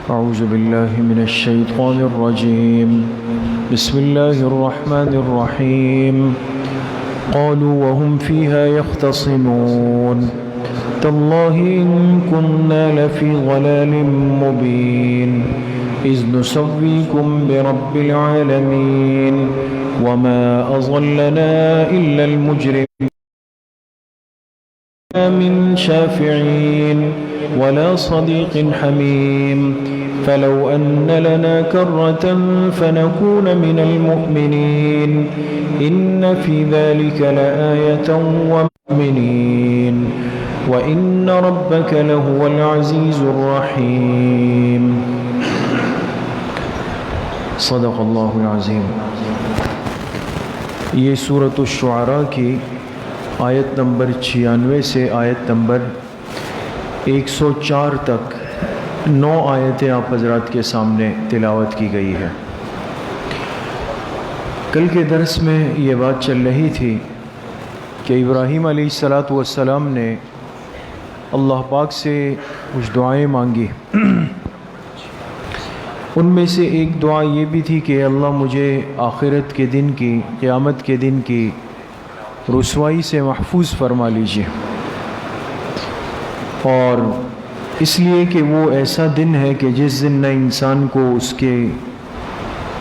أعوذ بالله من الشيطان الرجيم بسم الله الرحمن الرحيم قالوا وهم فيها يختصمون تالله إن كنا لفي ضلال مبين إذ نسويكم برب العالمين وما أضلنا إلا المجرمون من شافعين ولا صديق حميم فلو أن لنا كرة فنكون من المؤمنين إن في ذلك لآية ومؤمنين وإن ربك لهو العزيز الرحيم صدق اللہ العظیم۔ یہ سورۃ الشعراء کی آیت نمبر 96 سے آیت نمبر 104 تک 9 آیتیں آپ حضرات کے سامنے تلاوت کی گئی ہے۔ کل کے درس میں یہ بات چل رہی تھی کہ ابراہیم علیہ السلام نے اللہ پاک سے کچھ دعائیں مانگی۔ ان میں سے ایک دعا یہ بھی تھی کہ اللہ مجھے آخرت کے دن کی، قیامت کے دن کی رسوائی سے محفوظ فرما لیجیے، اور اس لیے کہ وہ ایسا دن ہے کہ جس دن نہ انسان کو اس کے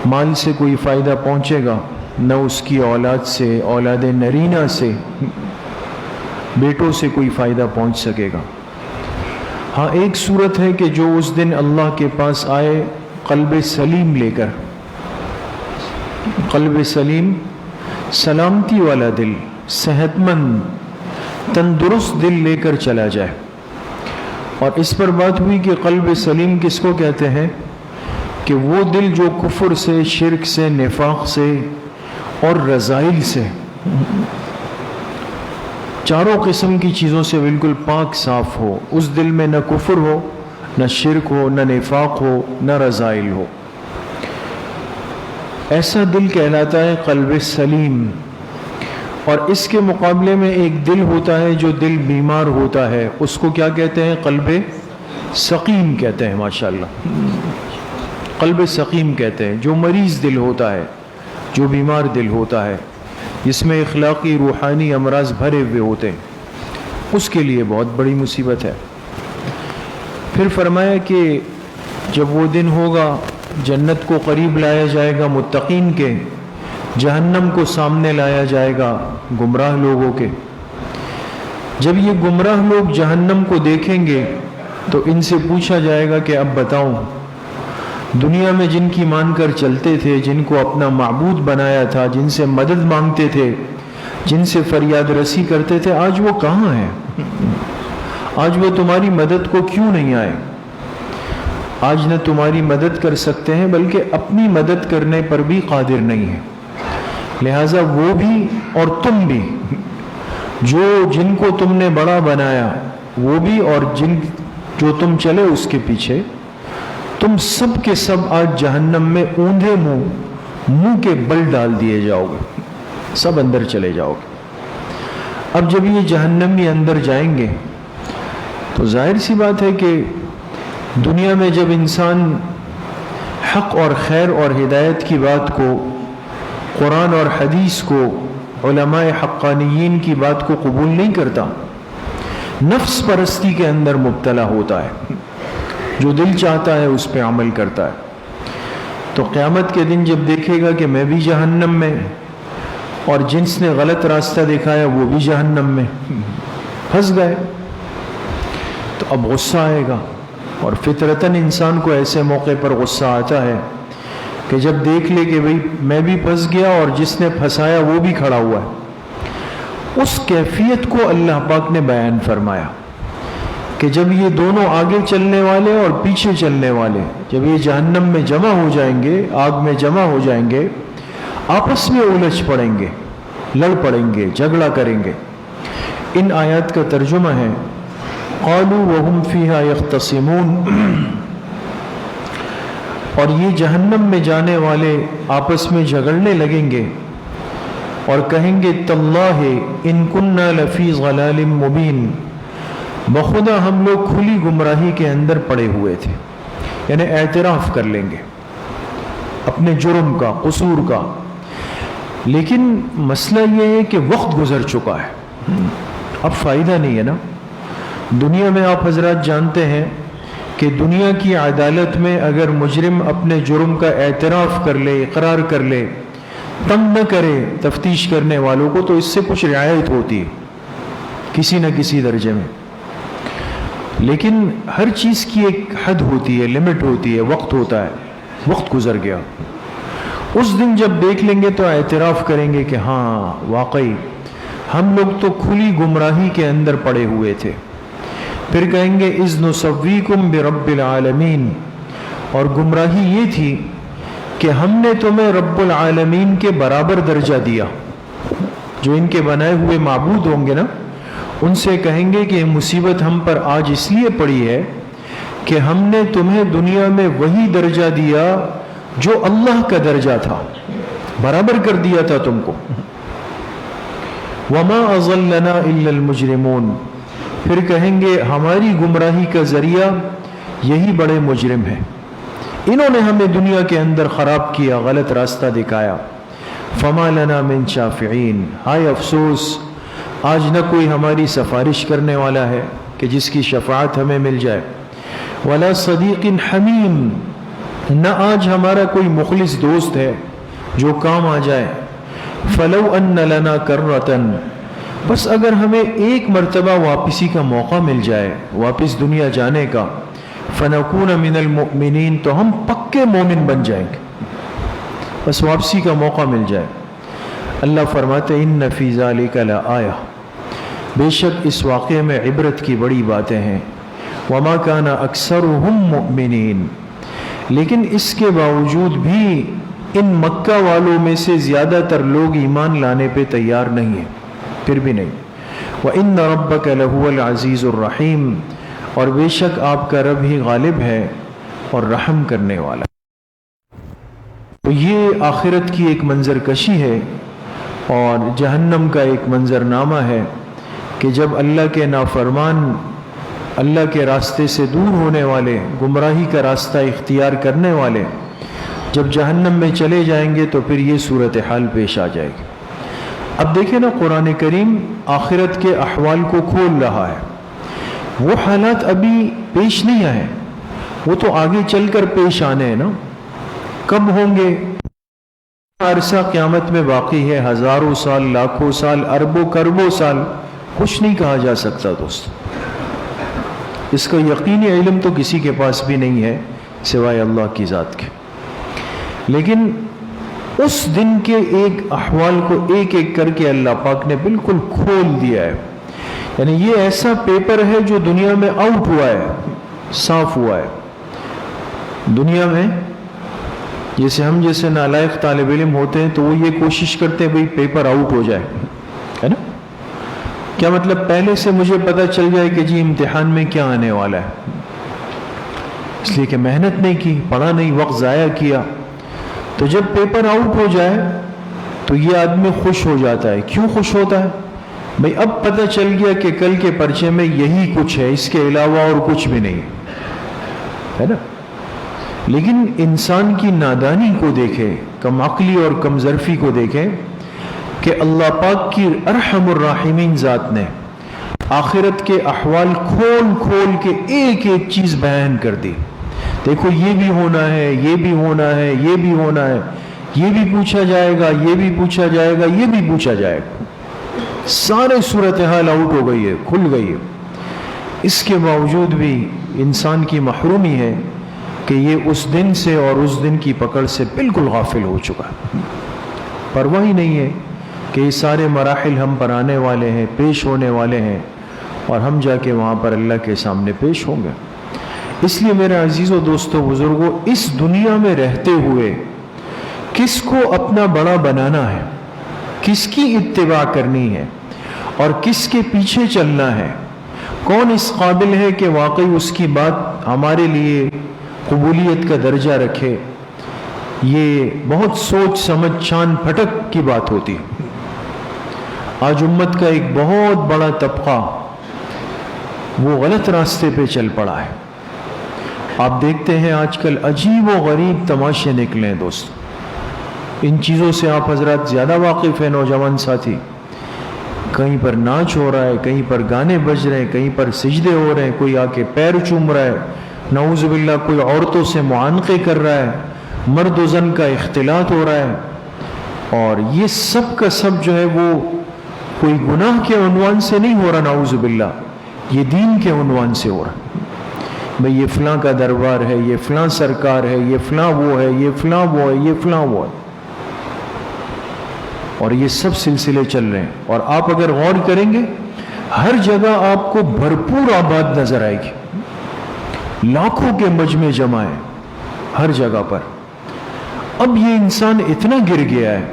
مال سے کوئی فائدہ پہنچے گا، نہ اس کی اولاد سے، اولاد نرینہ سے، بیٹوں سے کوئی فائدہ پہنچ سکے گا۔ ہاں ایک صورت ہے کہ جو اس دن اللہ کے پاس آئے قلب سلیم لے کر، قلب سلیم سلامتی والا دل، صحت مند تندرست دل لے کر چلا جائے۔ اور اس پر بات ہوئی کہ قلب سلیم کس کو کہتے ہیں؟ کہ وہ دل جو کفر سے، شرک سے، نفاق سے اور رذائل سے، چاروں قسم کی چیزوں سے بالکل پاک صاف ہو۔ اس دل میں نہ کفر ہو، نہ شرک ہو، نہ نفاق ہو، نہ رذائل ہو۔ ایسا دل کہلاتا ہے قلب سلیم۔ اور اس کے مقابلے میں ایک دل ہوتا ہے جو دل بیمار ہوتا ہے، اس کو کیا کہتے ہیں؟ قلب سقیم کہتے ہیں۔ ماشاءاللہ، قلب سقیم کہتے ہیں جو مریض دل ہوتا ہے، جو بیمار دل ہوتا ہے، جس میں اخلاقی روحانی امراض بھرے ہوئے ہوتے ہیں، اس کے لیے بہت بڑی مصیبت ہے۔ پھر فرمایا کہ جب وہ دن ہوگا، جنت کو قریب لایا جائے گا متقین کے، جہنم کو سامنے لایا جائے گا گمراہ لوگوں کے۔ جب یہ گمراہ لوگ جہنم کو دیکھیں گے تو ان سے پوچھا جائے گا کہ اب بتاؤں، دنیا میں جن کی مان کر چلتے تھے، جن کو اپنا معبود بنایا تھا، جن سے مدد مانگتے تھے، جن سے فریاد رسی کرتے تھے، آج وہ کہاں ہیں؟ آج وہ تمہاری مدد کو کیوں نہیں آئے؟ آج نہ تمہاری مدد کر سکتے ہیں بلکہ اپنی مدد کرنے پر بھی قادر نہیں ہیں۔ لہٰذا وہ بھی اور تم بھی، جن کو تم نے بڑا بنایا وہ بھی، اور جو تم چلے اس کے پیچھے، تم سب کے سب آج جہنم میں اوندھے منہ کے بل ڈال دیے جاؤ گے، سب اندر چلے جاؤ گے۔ اب جب یہ جہنمی اندر جائیں گے تو ظاہر سی بات ہے کہ دنیا میں جب انسان حق اور خیر اور ہدایت کی بات کو، قرآن اور حدیث کو، علماء حقانیین کی بات کو قبول نہیں کرتا، نفس پرستی کے اندر مبتلا ہوتا ہے، جو دل چاہتا ہے اس پہ عمل کرتا ہے، تو قیامت کے دن جب دیکھے گا کہ میں بھی جہنم میں، اور جنس نے غلط راستہ دکھایا وہ بھی جہنم میں پھنس گئے، تو اب غصہ آئے گا۔ اور فطرتاً انسان کو ایسے موقع پر غصہ آتا ہے کہ جب دیکھ لے کہ بھئی میں بھی پھنس گیا اور جس نے پھنسایا وہ بھی کھڑا ہوا ہے۔ اس کیفیت کو اللہ پاک نے بیان فرمایا کہ جب یہ دونوں آگے چلنے والے اور پیچھے چلنے والے، جب یہ جہنم میں جمع ہو جائیں گے، آگ میں جمع ہو جائیں گے، آپس میں الجھ پڑیں گے، لڑ پڑیں گے، جھگڑا کریں گے۔ ان آیات کا ترجمہ ہے قالوا وهم فيها يختصمون، اور یہ جہنم میں جانے والے آپس میں جھگڑنے لگیں گے اور کہیں گے تاللہ ان کننا لفی ضلال مبین، بخدا ہم لوگ کھلی گمراہی کے اندر پڑے ہوئے تھے، یعنی اعتراف کر لیں گے اپنے جرم کا، قصور کا. لیکن مسئلہ یہ ہے کہ وقت گزر چکا ہے، اب فائدہ نہیں ہے نا. دنیا میں آپ حضرات جانتے ہیں کہ دنیا کی عدالت میں اگر مجرم اپنے جرم کا اعتراف کر لے، اقرار کر لے، تنگ نہ کرے تفتیش کرنے والوں کو، تو اس سے کچھ رعایت ہوتی ہے کسی نہ کسی درجے میں. لیکن ہر چیز کی ایک حد ہوتی ہے، لمٹ ہوتی ہے، وقت ہوتا ہے. وقت گزر گیا. اس دن جب دیکھ لیں گے تو اعتراف کریں گے کہ ہاں واقعی ہم لوگ تو کھلی گمراہی کے اندر پڑے ہوئے تھے. پھر کہیں گے اذ نسویکم برب العالمین، اور گمراہی یہ تھی کہ ہم نے تمہیں رب العالمین کے برابر درجہ دیا. جو ان کے بنائے ہوئے معبود ہوں گے نا، ان سے کہیں گے کہ یہ مصیبت ہم پر آج اس لیے پڑی ہے کہ ہم نے تمہیں دنیا میں وہی درجہ دیا جو اللہ کا درجہ تھا، برابر کر دیا تھا تم کو. وما اضلنا الا المجرمون، پھر کہیں گے ہماری گمراہی کا ذریعہ یہی بڑے مجرم ہیں، انہوں نے ہمیں دنیا کے اندر خراب کیا، غلط راستہ دکھایا. فما لنا من شافعین، ہائے افسوس آج نہ کوئی ہماری سفارش کرنے والا ہے کہ جس کی شفاعت ہمیں مل جائے. ولا صدیق حمیم، نہ آج ہمارا کوئی مخلص دوست ہے جو کام آ جائے. فلو ان لنا کرۃ، بس اگر ہمیں ایک مرتبہ واپسی کا موقع مل جائے، واپس دنیا جانے کا، فنکون من المؤمنین، تو ہم پکے مومن بن جائیں گے، بس واپسی کا موقع مل جائے. اللہ فرماتے ان فی ذلک لآیہ، بے شک اس واقعے میں عبرت کی بڑی باتیں ہیں. وما کان اکثرهم مؤمنین، لیکن اس کے باوجود بھی ان مکہ والوں میں سے زیادہ تر لوگ ایمان لانے پہ تیار نہیں ہیں، پھر بھی نہیں. وَإِنَّ رَبَّكَ لَهُوَ الْعَزِيزُ الرَّحِيمُ، اور بے شک آپ کا رب ہی غالب ہے اور رحم کرنے والا. تو یہ آخرت کی ایک منظر کشی ہے اور جہنم کا ایک منظر نامہ ہے کہ جب اللہ کے نافرمان، اللہ کے راستے سے دور ہونے والے، گمراہی کا راستہ اختیار کرنے والے جب جہنم میں چلے جائیں گے تو پھر یہ صورتحال پیش آ جائے گی. اب دیکھیں نا، قرآن کریم آخرت کے احوال کو کھول رہا ہے. وہ حالات ابھی پیش نہیں آئے، وہ تو آگے چل کر پیش آنے ہیں نا. کب ہوں گے؟ عرصہ قیامت میں باقی ہے، ہزاروں سال، لاکھوں سال، اربوں کربوں سال، کچھ نہیں کہا جا سکتا دوست. اس کا یقینی علم تو کسی کے پاس بھی نہیں ہے سوائے اللہ کی ذات کے. لیکن اس دن کے ایک احوال کو ایک ایک کر کے اللہ پاک نے بالکل کھول دیا ہے. یعنی یہ ایسا پیپر ہے جو دنیا میں آؤٹ ہوا ہے، صاف ہوا ہے. دنیا میں جیسے ہم جیسے نالائق طالب علم ہوتے ہیں تو وہ یہ کوشش کرتے ہیں بھئی پیپر آؤٹ ہو جائے، ہے نا. کیا مطلب؟ پہلے سے مجھے پتہ چل جائے کہ جی امتحان میں کیا آنے والا ہے، اس لیے کہ محنت نہیں کی، پڑھا نہیں، وقت ضائع کیا. تو جب پیپر آؤٹ ہو جائے تو یہ آدمی خوش ہو جاتا ہے. کیوں خوش ہوتا ہے؟ بھئی اب پتہ چل گیا کہ کل کے پرچے میں یہی کچھ ہے، اس کے علاوہ اور کچھ بھی نہیں ہے نا. لیکن انسان کی نادانی کو دیکھے، کم عقلی اور کم ظرفی کو دیکھے کہ اللہ پاک کی ارحم الراحمین ذات نے آخرت کے احوال کھول کھول کے ایک ایک چیز بیان کر دی. دیکھو یہ بھی ہونا ہے، یہ بھی ہونا ہے، یہ بھی ہونا ہے، یہ بھی پوچھا جائے گا، یہ بھی پوچھا جائے گا، یہ بھی پوچھا جائے گا. سارے صورتحال آؤٹ ہو گئی ہے، کھل گئی ہے. اس کے باوجود بھی انسان کی محرومی ہے کہ یہ اس دن سے اور اس دن کی پکڑ سے بالکل غافل ہو چکا ہے. پرواہ ہی نہیں ہے کہ یہ سارے مراحل ہم پر آنے والے ہیں، پیش ہونے والے ہیں، اور ہم جا کے وہاں پر اللہ کے سامنے پیش ہوں گے. اس لیے میرے عزیزوں، دوستوں، بزرگوں، اس دنیا میں رہتے ہوئے کس کو اپنا بڑا بنانا ہے، کس کی اتباع کرنی ہے اور کس کے پیچھے چلنا ہے، کون اس قابل ہے کہ واقعی اس کی بات ہمارے لیے قبولیت کا درجہ رکھے، یہ بہت سوچ سمجھ چھان پھٹک کی بات ہوتی ہے. آج امت کا ایک بہت بڑا طبقہ وہ غلط راستے پہ چل پڑا ہے. آپ دیکھتے ہیں آج کل عجیب و غریب تماشے نکلے ہیں دوست. ان چیزوں سے آپ حضرات زیادہ واقف ہیں نوجوان ساتھی. کہیں پر ناچ ہو رہا ہے, کہیں پر گانے بج رہے ہیں, کہیں پر سجدے ہو رہے ہیں, کوئی آ کے پیر چوم رہا ہے, نعوذ باللہ کوئی عورتوں سے معانقے کر رہا ہے, مرد و زن کا اختلاط ہو رہا ہے. اور یہ سب کا سب جو ہے وہ کوئی گناہ کے عنوان سے نہیں ہو رہا, نعوذ باللہ یہ دین کے عنوان سے ہو رہا. بھئی یہ فلاں کا دربار ہے, یہ فلاں سرکار ہے, یہ فلاں وہ ہے, یہ فلاں وہ ہے, یہ فلاں وہ ہے, اور یہ سب سلسلے چل رہے ہیں. اور آپ اگر غور کریں گے ہر جگہ آپ کو بھرپور آباد نظر آئے گی, لاکھوں کے مجمع جمع ہیں ہر جگہ پر. اب یہ انسان اتنا گر گیا ہے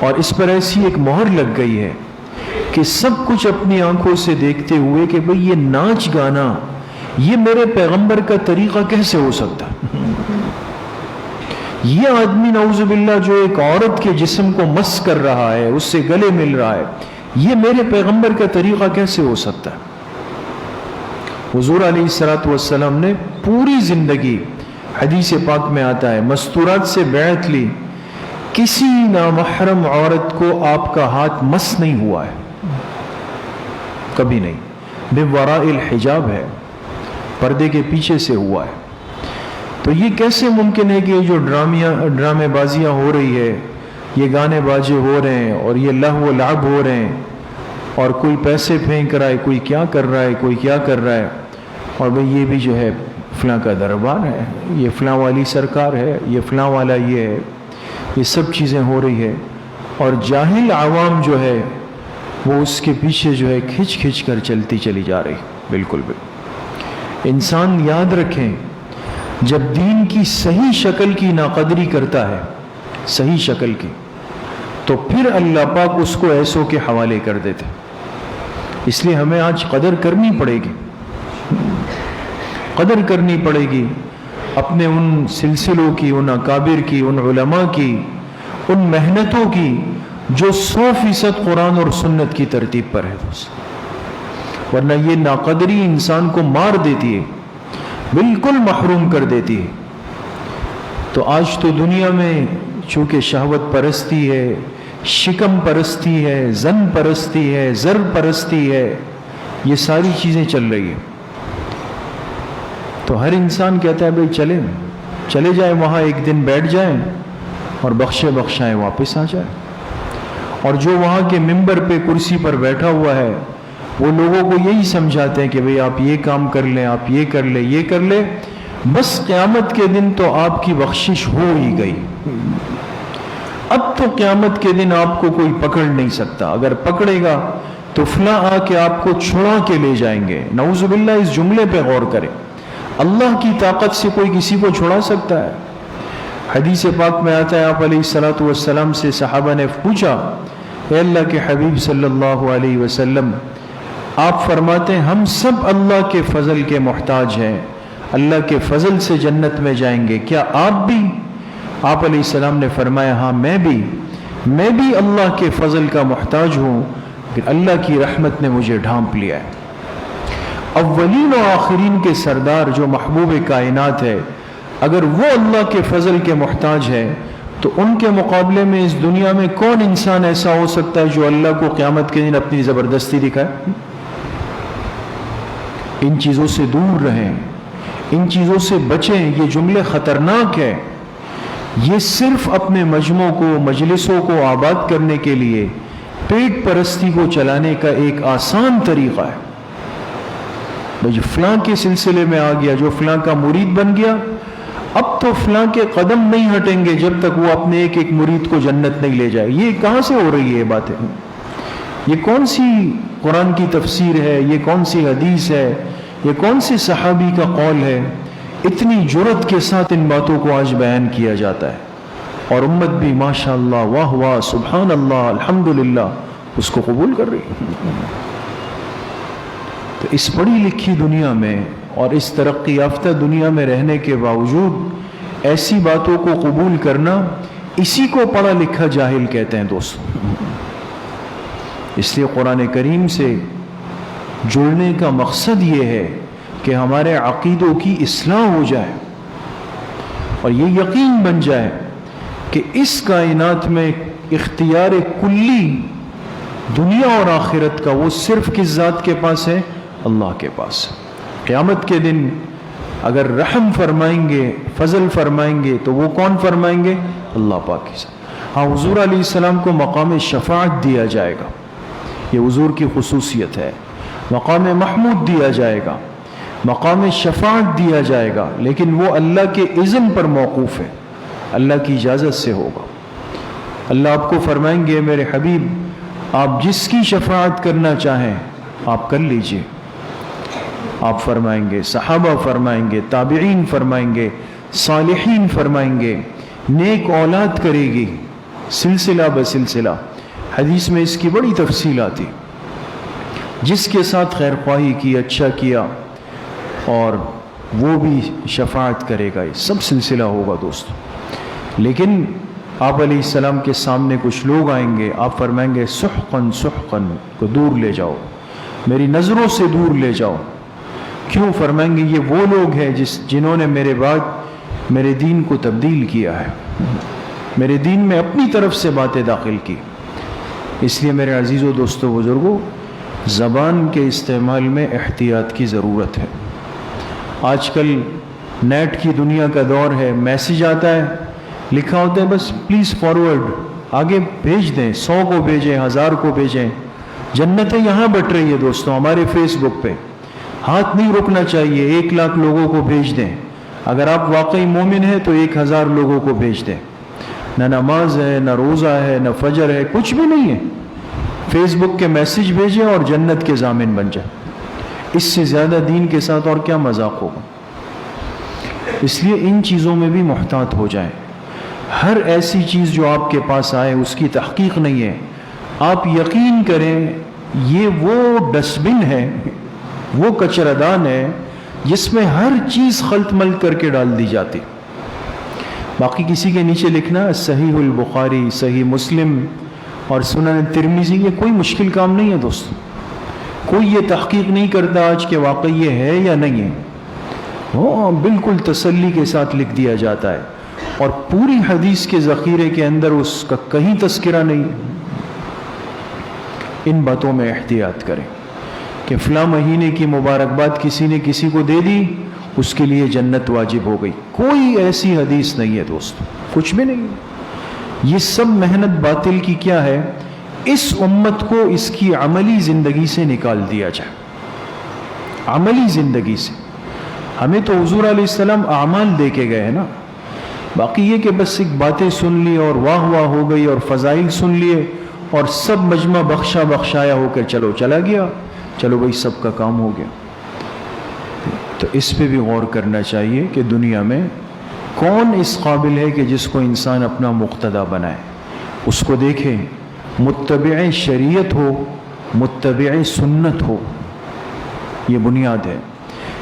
اور اس پر ایسی ایک مہر لگ گئی ہے کہ سب کچھ اپنی آنکھوں سے دیکھتے ہوئے کہ بھئی یہ ناچ گانا یہ میرے پیغمبر کا طریقہ کیسے ہو سکتا. یہ آدمی نعوذ باللہ جو ایک عورت کے جسم کو مس کر رہا ہے, اس سے گلے مل رہا ہے, یہ میرے پیغمبر کا طریقہ کیسے ہو سکتا ہے. حضور علیہ الصلوۃ والسلام نے پوری زندگی, حدیث پاک میں آتا ہے, مستورات سے بیعت لی, کسی نامحرم عورت کو آپ کا ہاتھ مس نہیں ہوا ہے, کبھی نہیں. بے وراء الحجاب ہے, پردے کے پیچھے سے ہوا ہے. تو یہ کیسے ممکن ہے کہ یہ جو ڈرامے بازیاں ہو رہی ہے, یہ گانے باجے ہو رہے ہیں, اور یہ لہو و لعب ہو رہے ہیں, اور کوئی پیسے پھینک رہا ہے, کوئی کیا کر رہا ہے, کوئی کیا کر رہا ہے, اور بھئی یہ بھی جو ہے فلاں کا دربار ہے, یہ فلاں والی سرکار ہے, یہ فلاں والا یہ ہے, یہ سب چیزیں ہو رہی ہے. اور جاہل عوام جو ہے وہ اس کے پیچھے جو ہے کھچ کھچ کر چلتی چلی جا رہی. بالکل بالکل. انسان یاد رکھیں, جب دین کی صحیح شکل کی ناقدری کرتا ہے, صحیح شکل کی, تو پھر اللہ پاک اس کو ایسوں کے حوالے کر دیتے. اس لیے ہمیں آج قدر کرنی پڑے گی, قدر کرنی پڑے گی اپنے ان سلسلوں کی, ان اکابر کی, ان علماء کی, ان محنتوں کی جو 100% قرآن اور سنت کی ترتیب پر ہے دوست. ورنہ یہ ناقدری انسان کو مار دیتی ہے, بالکل محروم کر دیتی ہے. تو آج تو دنیا میں چونکہ شہوت پرستی ہے, شکم پرستی ہے, زن پرستی ہے, زر پرستی ہے, یہ ساری چیزیں چل رہی ہیں. تو ہر انسان کہتا ہے بھئی چلے جائیں وہاں, ایک دن بیٹھ جائیں اور بخشے بخشائیں واپس آ جائیں. اور جو وہاں کے ممبر پہ کرسی پر بیٹھا ہوا ہے وہ لوگوں کو یہی سمجھاتے ہیں کہ بھئی آپ یہ کام کر لیں, آپ یہ کر لیں, یہ کر لیں, بس قیامت کے دن تو آپ کی بخشش ہو ہی گئی. اب تو قیامت کے دن آپ کو کوئی پکڑ نہیں سکتا, اگر پکڑے گا تو فلاں آ کے آپ کو چھڑا کے لے جائیں گے. نعوذ باللہ اس جملے پہ غور کریں. اللہ کی طاقت سے کوئی کسی کو چھڑا سکتا ہے؟ حدیث پاک میں آتا ہے, آپ علیہ الصلوۃ والسلام سے صحابہ نے پوچھا, اے اللہ کے حبیب صلی اللہ علیہ وسلم, آپ فرماتے ہیں ہم سب اللہ کے فضل کے محتاج ہیں, اللہ کے فضل سے جنت میں جائیں گے, کیا آپ بھی؟ آپ علیہ السلام نے فرمایا ہاں میں بھی اللہ کے فضل کا محتاج ہوں, کہ اللہ کی رحمت نے مجھے ڈھانپ لیا ہے. اولین و آخرین کے سردار جو محبوب کائنات ہے, اگر وہ اللہ کے فضل کے محتاج ہے تو ان کے مقابلے میں اس دنیا میں کون انسان ایسا ہو سکتا ہے جو اللہ کو قیامت کے دن اپنی زبردستی دکھائے؟ ان چیزوں سے دور رہیں, ان چیزوں سے بچیں. یہ جملے خطرناک ہے. یہ صرف اپنے مجموعوں کو, مجلسوں کو آباد کرنے کے لیے پیٹ پرستی کو چلانے کا ایک آسان طریقہ ہے. جو فلاں کے سلسلے میں آ گیا, جو فلاں کا مرید بن گیا, اب تو فلاں کے قدم نہیں ہٹیں گے جب تک وہ اپنے ایک ایک مرید کو جنت نہیں لے جائے. یہ کہاں سے ہو رہی ہے یہ باتیں؟ یہ کون سی قرآن کی تفسیر ہے؟ یہ کون سی حدیث ہے؟ یہ کون سی صحابی کا قول ہے؟ اتنی جرأت کے ساتھ ان باتوں کو آج بیان کیا جاتا ہے, اور امت بھی ماشاءاللہ, واہ واہ, سبحان اللہ, الحمدللہ اس کو قبول کر رہی ہے. تو اس پڑھی لکھی دنیا میں اور اس ترقی یافتہ دنیا میں رہنے کے باوجود ایسی باتوں کو قبول کرنا, اسی کو پڑھا لکھا جاہل کہتے ہیں دوستوں. اس لیے قرآن کریم سے جڑنے کا مقصد یہ ہے کہ ہمارے عقیدوں کی اصلاح ہو جائے اور یہ یقین بن جائے کہ اس کائنات میں اختیار کلی دنیا اور آخرت کا وہ صرف کس ذات کے پاس ہے؟ اللہ کے پاس. قیامت کے دن اگر رحم فرمائیں گے، فضل فرمائیں گے، تو وہ کون فرمائیں گے؟ اللہ پاک کے ساتھ. ہاں، حضور علیہ السلام کو مقام شفاعت دیا جائے گا، یہ حضور کی خصوصیت ہے. مقام محمود دیا جائے گا، مقام شفاعت دیا جائے گا، لیکن وہ اللہ کے اذن پر موقوف ہے، اللہ کی اجازت سے ہوگا. اللہ آپ کو فرمائیں گے میرے حبیب آپ جس کی شفاعت کرنا چاہیں آپ کر لیجئے. آپ فرمائیں گے، صحابہ فرمائیں گے، تابعین فرمائیں گے، صالحین فرمائیں گے، نیک اولاد کرے گی، سلسلہ بسلسلہ. حدیث میں اس کی بڑی تفصیل آتی. جس کے ساتھ خیر خواہی کی، اچھا کیا، اور وہ بھی شفاعت کرے گا. یہ سب سلسلہ ہوگا دوستو. لیکن آپ علیہ السلام کے سامنے کچھ لوگ آئیں گے، آپ فرمائیں گے سحقاً سحقاً، کو دور لے جاؤ، میری نظروں سے دور لے جاؤ. کیوں؟ فرمائیں گے یہ وہ لوگ ہیں جنہوں نے میرے بعد میرے دین کو تبدیل کیا ہے، میرے دین میں اپنی طرف سے باتیں داخل کی. اس لیے میرے عزیزو دوستو بزرگو، زبان کے استعمال میں احتیاط کی ضرورت ہے. آج کل نیٹ کی دنیا کا دور ہے، میسیج آتا ہے، لکھا ہوتا ہے بس پلیز فارورڈ، آگے بھیج دیں، 100 کو بھیجیں، 1000 کو بھیجیں. جنتیں یہاں بٹ رہی ہے دوستوں، ہمارے فیس بک پہ. ہاتھ نہیں رکنا چاہیے، 1 لاکھ لوگوں کو بھیج دیں. اگر آپ واقعی مومن ہیں تو 1000 لوگوں کو بھیج دیں. نہ نماز ہے، نہ روزہ ہے، نہ فجر ہے، کچھ بھی نہیں ہے. فیس بک کے میسیج بھیجیں اور جنت کے ضامن بن جائیں. اس سے زیادہ دین کے ساتھ اور کیا مذاق ہوگا؟ اس لیے ان چیزوں میں بھی محتاط ہو جائیں. ہر ایسی چیز جو آپ کے پاس آئے اس کی تحقیق نہیں ہے. آپ یقین کریں یہ وہ ڈسٹ بن ہے، وہ کچرادان ہے جس میں ہر چیز خلط ملط کر کے ڈال دی جاتی. باقی کسی کے نیچے لکھنا صحیح البخاری، صحیح مسلم اور سنن ترمذی، یہ کوئی مشکل کام نہیں ہے دوستو. کوئی یہ تحقیق نہیں کرتا آج کہ واقعی یہ ہے یا نہیں ہے. وہ بالکل تسلی کے ساتھ لکھ دیا جاتا ہے، اور پوری حدیث کے ذخیرے کے اندر اس کا کہیں تذکرہ نہیں. ان باتوں میں احتیاط کریں کہ فلاں مہینے کی مبارکباد کسی نے کسی کو دے دی، اس کے لیے جنت واجب ہو گئی. کوئی ایسی حدیث نہیں ہے دوستو، کچھ بھی نہیں. یہ سب محنت باطل کی کیا ہے؟ اس امت کو اس کی عملی زندگی سے نکال دیا جائے. عملی زندگی سے. ہمیں تو حضور علیہ السلام اعمال دے کے گئے ہیں نا. باقی یہ کہ بس ایک باتیں سن لی اور واہ واہ ہو گئی اور فضائل سن لیے اور سب مجمع بخشا بخشایا ہو کر چلو چلا گیا، چلو بھائی سب کا کام ہو گیا. تو اس پہ بھی غور کرنا چاہیے کہ دنیا میں کون اس قابل ہے کہ جس کو انسان اپنا مقتدا بنائے. اس کو دیکھے، متبع شریعت ہو، متبع سنت ہو. یہ بنیاد ہے.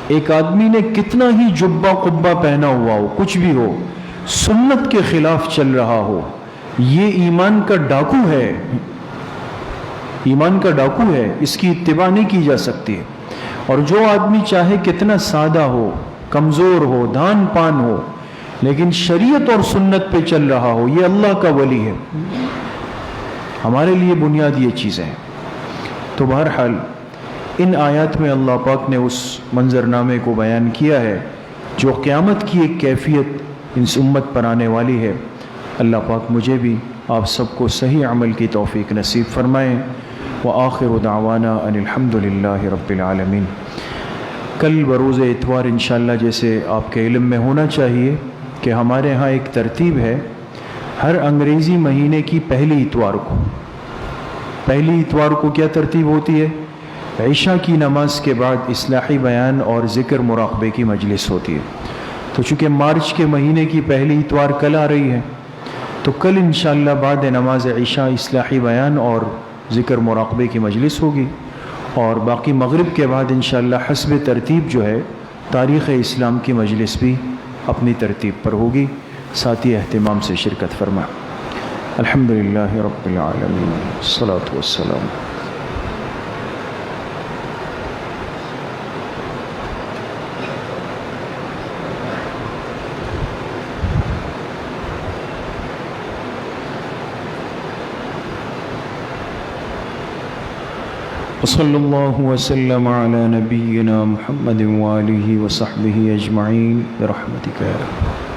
ایک آدمی نے کتنا ہی جبہ قبہ پہنا ہوا ہو، کچھ بھی ہو، سنت کے خلاف چل رہا ہو، یہ ایمان کا ڈاکو ہے. ایمان کا ڈاکو ہے، اس کی اتباع نہیں کی جا سکتی. اور جو آدمی چاہے کتنا سادہ ہو، کمزور ہو، دان پان ہو، لیکن شریعت اور سنت پہ چل رہا ہو، یہ اللہ کا ولی ہے. ہمارے لیے بنیاد یہ چیزیں ہیں. تو بہرحال ان آیات میں اللہ پاک نے اس منظرنامے کو بیان کیا ہے جو قیامت کی ایک کیفیت اس امت پر آنے والی ہے. اللہ پاک مجھے بھی آپ سب کو صحیح عمل کی توفیق نصیب فرمائیں. وآخر دعوانا ان الحمد للہ رب العالمین. کل بروز اتوار انشاءاللہ جیسے آپ کے علم میں ہونا چاہیے کہ ہمارے ہاں ایک ترتیب ہے، ہر انگریزی مہینے کی پہلی اتوار کو کیا ترتیب ہوتی ہے؟ عشاء کی نماز کے بعد اصلاحی بیان اور ذکر مراقبے کی مجلس ہوتی ہے. تو چونکہ مارچ کے مہینے کی پہلی اتوار کل آ رہی ہے، تو کل انشاءاللہ بعد نماز عشاء اصلاحی بیان اور ذکر مراقبے کی مجلس ہوگی، اور باقی مغرب کے بعد انشاءاللہ حسب ترتیب جو ہے تاریخ اسلام کی مجلس بھی اپنی ترتیب پر ہوگی. ساتھی اہتمام سے شرکت فرما. الحمدللہ رب العالمین، الصلاۃ والسلام. وصلی اللہ وسلم علی نبینا محمد وآلہ وصحبہ اجمعین برحمتک یا رب.